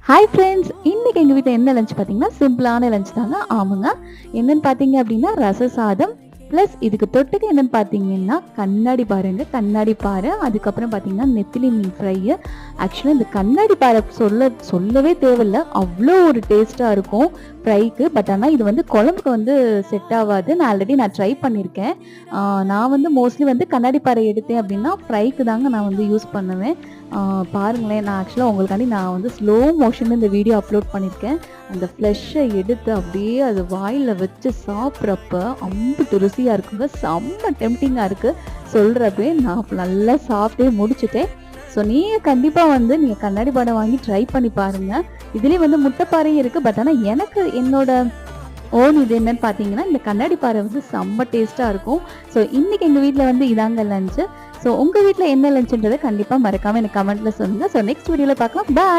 Hi friends, இன்னைக்கு எங்கள் வீட்டில் என்ன லஞ்ச் பார்த்தீங்கன்னா சிம்பிளான லஞ்ச் தாங்க. ஆமாங்க, என்னன்னு பார்த்தீங்க அப்படின்னா ரச சாதம் ப்ளஸ் இதுக்கு தொட்டுக்க என்னன்னு பார்த்தீங்கன்னா கண்ணாடி பாருங்க, கண்ணாடி பாறை. அதுக்கப்புறம் பார்த்தீங்கன்னா நெத்திலி மீன் ஃப்ரையு. ஆக்சுவலாக இந்த கண்ணாடி பாறை சொல்லவே தேவையில்லை, அவ்வளோ ஒரு டேஸ்ட்டாக இருக்கும் ஃப்ரைக்கு. பட் ஆனால் இது வந்து குழம்புக்கு வந்து செட் ஆகாது. நான் ஆல்ரெடி ட்ரை பண்ணியிருக்கேன். நான் வந்து மோஸ்ட்லி வந்து கண்ணாடி பாறை எடுத்தேன் அப்படின்னா ஃப்ரைக்கு தாங்க நான் வந்து யூஸ் பண்ணுவேன். பாருங்களேன், நான் ஆக்சுவலாக உங்களுக்காண்டி நான் வந்து ஸ்லோ மோஷனில் இந்த வீடியோ அப்லோட் பண்ணியிருக்கேன். அந்த ஃப்ளெஷ்ஷை எடுத்து அப்படியே அது வாயில் வச்சு சாப்பிட்றப்ப அம்புட்டு ருசியாக இருக்குங்க. செம்ம டெம்டிங்காக இருக்குது. சொல்கிறப்பே நான் நல்லா சாப்பிட்டே முடிச்சுட்டேன். ஸோ நீங்கள் கண்டிப்பாக வந்து நீங்கள் கண்ணாடி பானை வாங்கி ட்ரை பண்ணி பாருங்கள். இதுலேயே வந்து முட்டைப்பாறையும் இருக்குது. பட் ஆனால் எனக்கு என்னோட இது என்னன்னு பார்த்தீங்கன்னா இந்த கண்ணாடி பாறை வந்து செம்ம டேஸ்ட்டாக இருக்கும். ஸோ இன்றைக்கி எங்கள் வீட்டில் வந்து இதாங்க லஞ்சு. ஸோ உங்கள் வீட்டில் என்ன லஞ்சுன்றதை கண்டிப்பாக மறக்காமல் எனக்கு கமெண்ட்டில் சொல்லுங்கள். ஸோ நெக்ஸ்ட் வீடியோவில் பார்க்கலாம். பாய்.